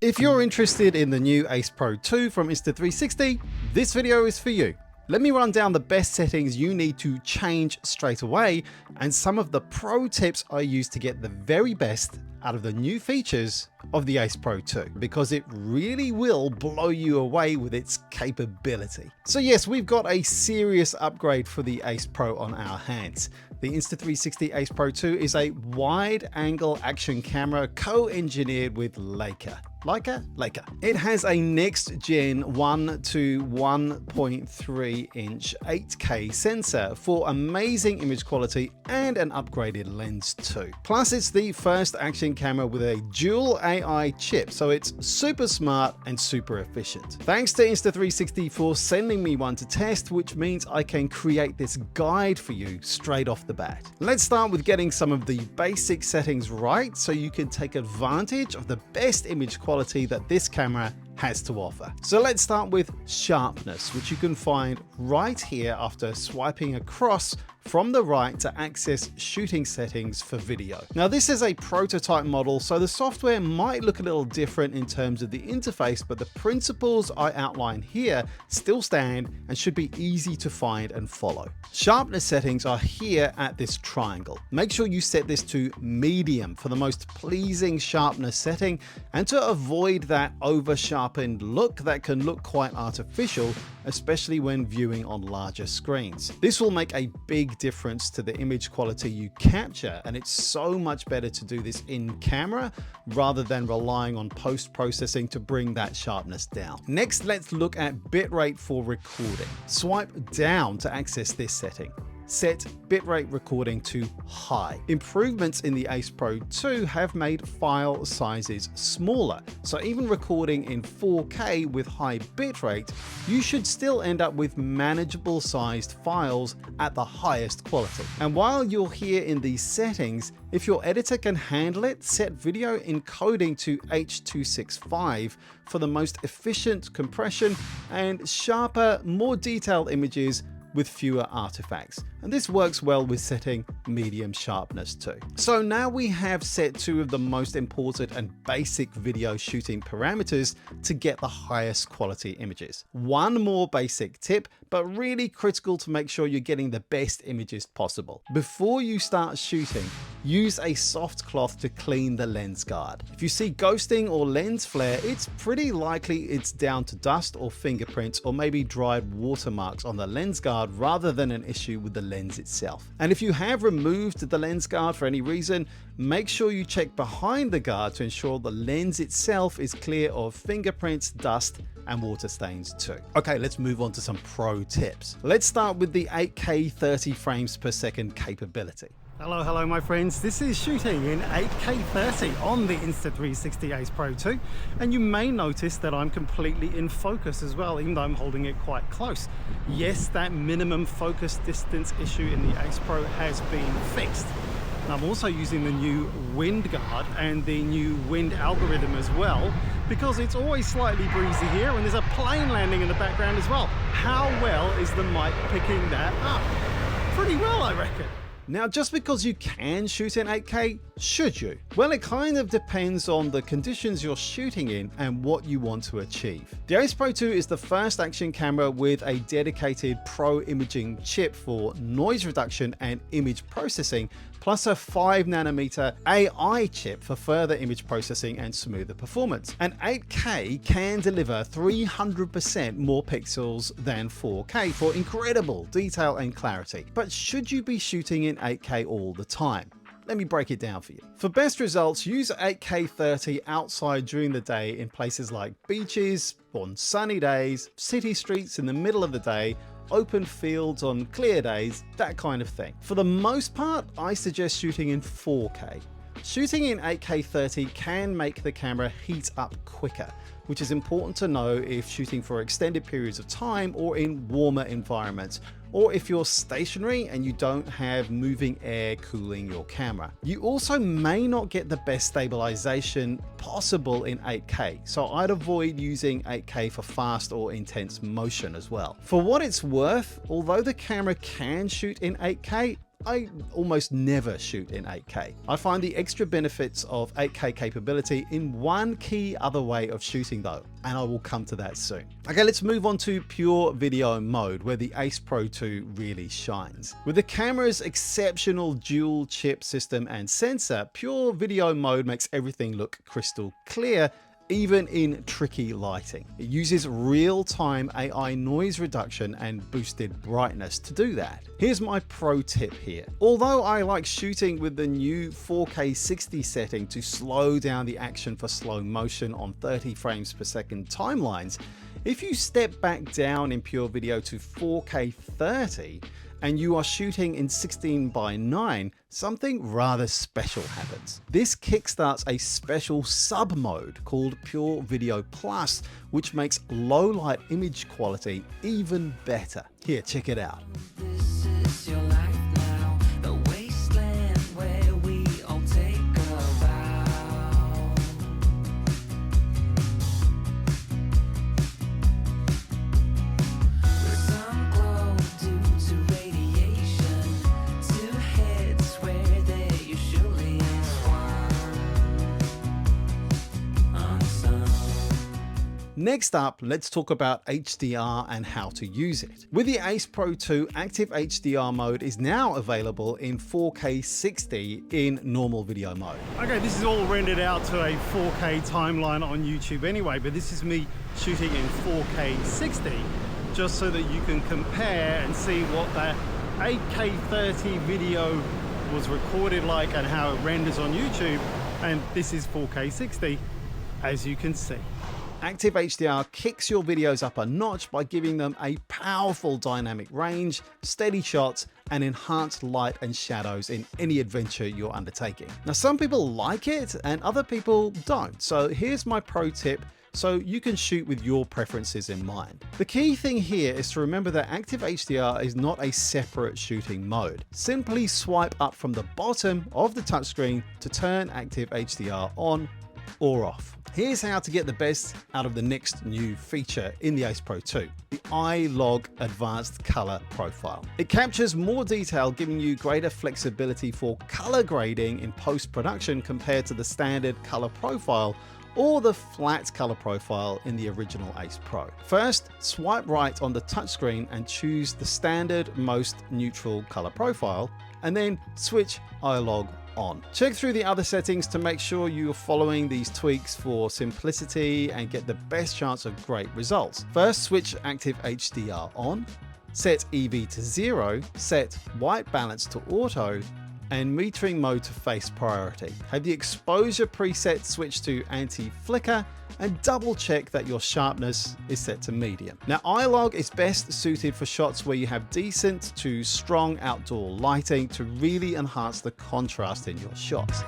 If you're interested in the new Ace Pro 2 from Insta360, this video is for you. Let me run down the best settings you need to change straight away and some of the pro tips I use to get the very best out of the new features of the Ace Pro 2, because it really will blow you away with its capability. So yes, we've got a serious upgrade for the Ace Pro on our hands. The Insta360 Ace Pro 2 is a wide angle action camera co-engineered with Leica. Leica. It has a next gen 1 to 1.3 inch 8K sensor for amazing image quality and an upgraded lens too. Plus it's the first action camera with a dual AI chip, so it's super smart and super efficient. Thanks to Insta360 for sending me one to test, which means I can create this guide for you straight off the bat. Let's start with getting some of the basic settings right so you can take advantage of the best image quality that this camera has to offer. So let's start with sharpness, which you can find right here after swiping across from the right to access shooting settings for video. Now this is a prototype model, so the software might look a little different in terms of the interface, but the principles I outline here still stand and should be easy to find and follow. Sharpness settings are here at this triangle. Make sure you set this to medium for the most pleasing sharpness setting and to avoid that over sharpened look that can look quite artificial, especially when viewing on larger screens. This will make a big difference to the image quality you capture, and it's so much better to do this in camera rather than relying on post-processing to bring that sharpness down. Next, let's look at bitrate for recording. Swipe down to access this setting. Set bitrate recording to high. Improvements in the Ace Pro 2 have made file sizes smaller, so even recording in 4K with high bitrate, you should still end up with manageable sized files at the highest quality. And while you're here in these settings, if your editor can handle it, set video encoding to H.265 for the most efficient compression and sharper, more detailed images with fewer artifacts. And this works well with setting medium sharpness too. So now we have set two of the most important and basic video shooting parameters to get the highest quality images. One more basic tip, but really critical to make sure you're getting the best images possible. Before you start shooting, use a soft cloth to clean the lens guard. If you see ghosting or lens flare, it's pretty likely it's down to dust or fingerprints or maybe dried watermarks on the lens guard rather than an issue with the lens itself. And if you have removed the lens guard for any reason, make sure you check behind the guard to ensure the lens itself is clear of fingerprints, dust, and water stains too. Okay, let's move on to some pro tips. Let's start with the 8K 30 frames per second capability. Hello my friends, this is shooting in 8K 30 on the Insta360 Ace Pro 2, and you may notice that I'm completely in focus as well, even though I'm holding it quite close. Yes, that minimum focus distance issue in the Ace Pro has been fixed. And I'm also using the new wind guard and the new wind algorithm as well, because it's always slightly breezy here and there's a plane landing in the background as well. How well is the mic picking that up? Pretty well, I reckon. Now, just because you can shoot in 8K, should you? Well, it kind of depends on the conditions you're shooting in and what you want to achieve. The Ace Pro 2 is the first action camera with a dedicated pro imaging chip for noise reduction and image processing, plus a 5nm AI chip for further image processing and smoother performance. And 8K can deliver 300% more pixels than 4K for incredible detail and clarity. But should you be shooting in 8K all the time? Let me break it down for you. For best results, use 8K 30 outside during the day in places like beaches, on sunny days, city streets in the middle of the day, open fields on clear days, that kind of thing. For the most part, I suggest shooting in 4K. Shooting in 8K 30 can make the camera heat up quicker, which is important to know if shooting for extended periods of time or in warmer environments, or if you're stationary and you don't have moving air cooling your camera. You also may not get the best stabilization possible in 8K, so I'd avoid using 8K for fast or intense motion as well. For what it's worth, although the camera can shoot in 8K, I almost never shoot in 8K. I find the extra benefits of 8K capability in one key other way of shooting though, and I will come to that soon. Okay, let's move on to PureVideo mode, where the Ace Pro 2 really shines. With the camera's exceptional dual chip system and sensor, PureVideo mode makes everything look crystal clear, even in tricky lighting. It uses real-time AI noise reduction and boosted brightness to do that. Here's my pro tip here. Although I like shooting with the new 4K 60 setting to slow down the action for slow motion on 30 frames per second timelines, if you step back down in PureVideo to 4K 30, and you are shooting in 16:9, something rather special happens. This kickstarts a special sub mode called PureVideo Plus, which makes low light image quality even better. Here, check it out. This is your life now, the wasteland where we all take a vow. With some glow due to radiation, two heads where there usually is one. Unsung. Next up, let's talk about HDR and how to use it. With the Ace Pro 2, active HDR mode is now available in 4K 60 in normal video mode. Okay, this is all rendered out to a 4K timeline on YouTube anyway, but this is me shooting in 4K 60, just so that you can compare and see what that 8K 30 video was recorded like and how it renders on YouTube. And this is 4K 60, as you can see. Active HDR kicks your videos up a notch by giving them a powerful dynamic range, steady shots, and enhanced light and shadows in any adventure you're undertaking. Now, some people like it and other people don't. So here's my pro tip so you can shoot with your preferences in mind. The key thing here is to remember that active HDR is not a separate shooting mode. Simply swipe up from the bottom of the touchscreen to turn active HDR on or off. Here's how to get the best out of the next new feature in the Ace Pro 2, the iLog Advanced Color Profile. It captures more detail, giving you greater flexibility for color grading in post-production compared to the standard color profile or the flat color profile in the original Ace Pro. First, swipe right on the touchscreen and choose the standard most neutral color profile, and then switch iLog on. Check through the other settings to make sure you're following these tweaks for simplicity and get the best chance of great results. First, switch active HDR on, set EV to 0, set white balance to auto, and metering mode to face priority. Have the exposure preset switched to anti-flicker, and double check that your sharpness is set to medium. Now, iLog is best suited for shots where you have decent to strong outdoor lighting to really enhance the contrast in your shots.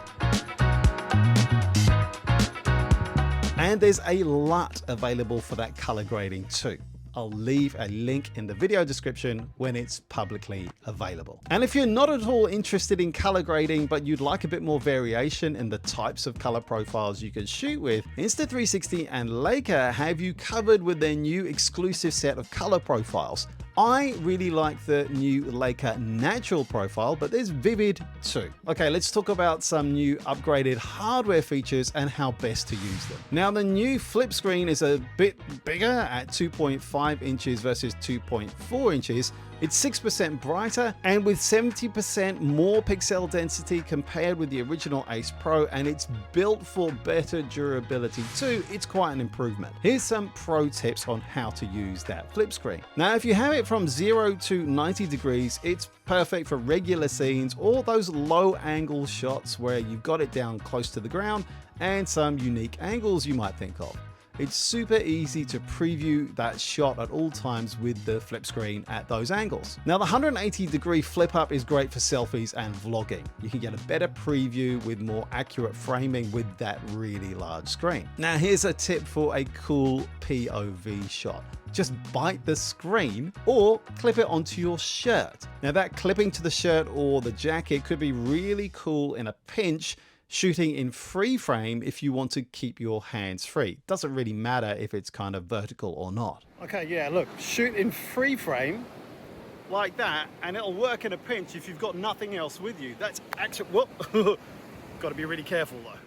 And there's a LUT available for that color grading too. I'll leave a link in the video description when it's publicly available. And if you're not at all interested in color grading, but you'd like a bit more variation in the types of color profiles you can shoot with, Insta360 and Leica have you covered with their new exclusive set of color profiles. I really like the new Leica natural profile, but there's vivid too. Okay, let's talk about some new upgraded hardware features and how best to use them. Now, the new flip screen is a bit bigger at 2.5 inches versus 2.4 inches. It's 6% brighter and with 70% more pixel density compared with the original Ace Pro, and it's built for better durability too. It's quite an improvement. Here's some pro tips on how to use that flip screen. Now, if you have it from 0 to 90 degrees, it's perfect for regular scenes or those low angle shots where you've got it down close to the ground and some unique angles you might think of. It's super easy to preview that shot at all times with the flip screen at those angles. Now, the 180-degree flip up is great for selfies and vlogging. You can get a better preview with more accurate framing with that really large screen. Now, here's a tip for a cool POV shot. Just bite the screen or clip it onto your shirt. Now, that clipping to the shirt or the jacket could be really cool in a pinch, shooting in free frame if you want to keep your hands free. Doesn't really matter if it's kind of vertical or not. Okay, yeah, look, shoot in free frame like that, and it'll work in a pinch if you've got nothing else with you. That's actually, whoop, got to be really careful though.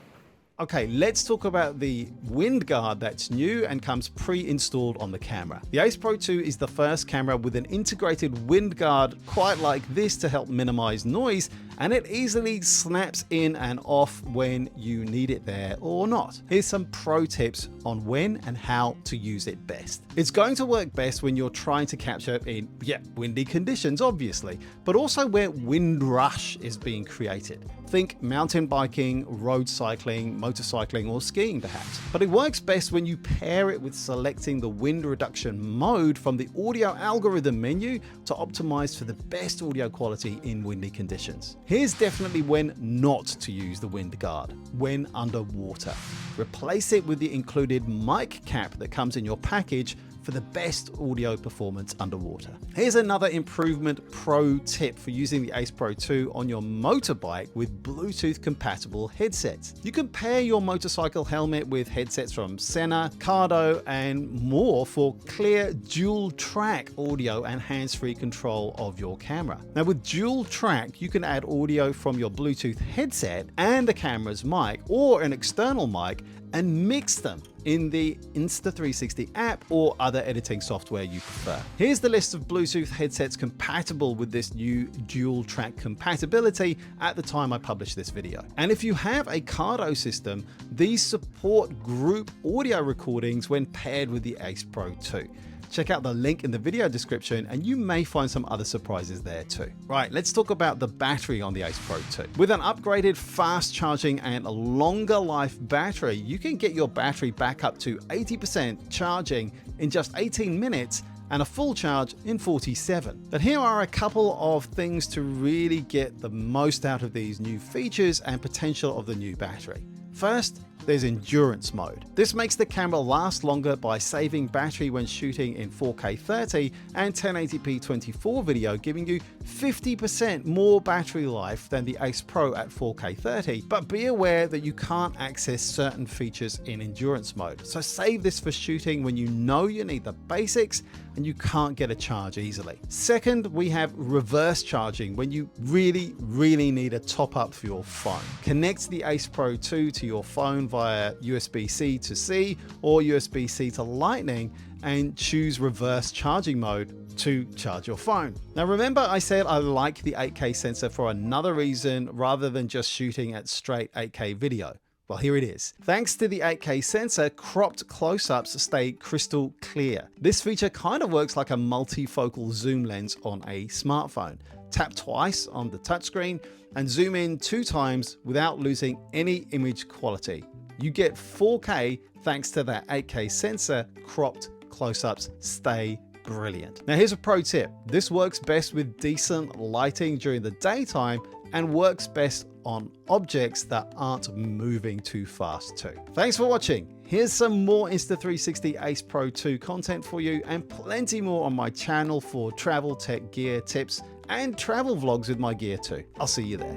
Okay, let's talk about the wind guard that's new and comes pre-installed on the camera. The Ace Pro 2 is the first camera with an integrated wind guard quite like this to help minimize noise, and it easily snaps in and off when you need it there or not. Here's some pro tips on when and how to use it best. It's going to work best when you're trying to capture in, windy conditions, obviously, but also where wind rush is being created. Think mountain biking, road cycling, motorcycling, or skiing perhaps. But it works best when you pair it with selecting the wind reduction mode from the audio algorithm menu to optimize for the best audio quality in windy conditions. Here's definitely when not to use the wind guard: when underwater. Replace it with the included mic cap that comes in your package for the best audio performance underwater. Here's another improvement pro tip for using the Ace Pro 2 on your motorbike with Bluetooth compatible headsets. You can pair your motorcycle helmet with headsets from Sena, Cardo, and more for clear dual track audio and hands-free control of your camera. Now with dual track, you can add audio from your Bluetooth headset and the camera's mic or an external mic and mix them in the Insta360 app or other editing software you prefer. Here's the list of Bluetooth headsets compatible with this new dual track compatibility at the time I published this video. And if you have a Cardo system, these support group audio recordings when paired with the Ace Pro 2. Check out the link in the video description and you may find some other surprises there too. Right, let's talk about the battery on the Ace Pro 2. With an upgraded fast charging and a longer life battery, you can get your battery back up to 80% charging in just 18 minutes and a full charge in 47. But here are a couple of things to really get the most out of these new features and potential of the new battery. First, there's endurance mode. This makes the camera last longer by saving battery when shooting in 4K 30 and 1080p 24 video, giving you 50% more battery life than the Ace Pro at 4K 30. But be aware that you can't access certain features in endurance mode. So save this for shooting when you know you need the basics and you can't get a charge easily. Second, we have reverse charging when you really need a top up for your phone. Connect the Ace Pro 2 to your phone via USB-C to C or USB-C to Lightning and choose reverse charging mode to charge your phone. Now remember I said I like the 8K sensor for another reason rather than just shooting at straight 8K video. Well, here it is. Thanks to the 8K sensor, cropped close-ups stay crystal clear. This feature kind of works like a multifocal zoom lens on a smartphone. Tap twice on the touchscreen and zoom in 2 times without losing any image quality. You get 4K thanks to that 8K sensor. Cropped close-ups stay brilliant. Now here's a pro tip. This works best with decent lighting during the daytime and works best on objects that aren't moving too fast too. Thanks for watching. Here's some more Insta360 Ace Pro 2 content for you and plenty more on my channel for travel tech gear tips and travel vlogs with my gear too. I'll see you there.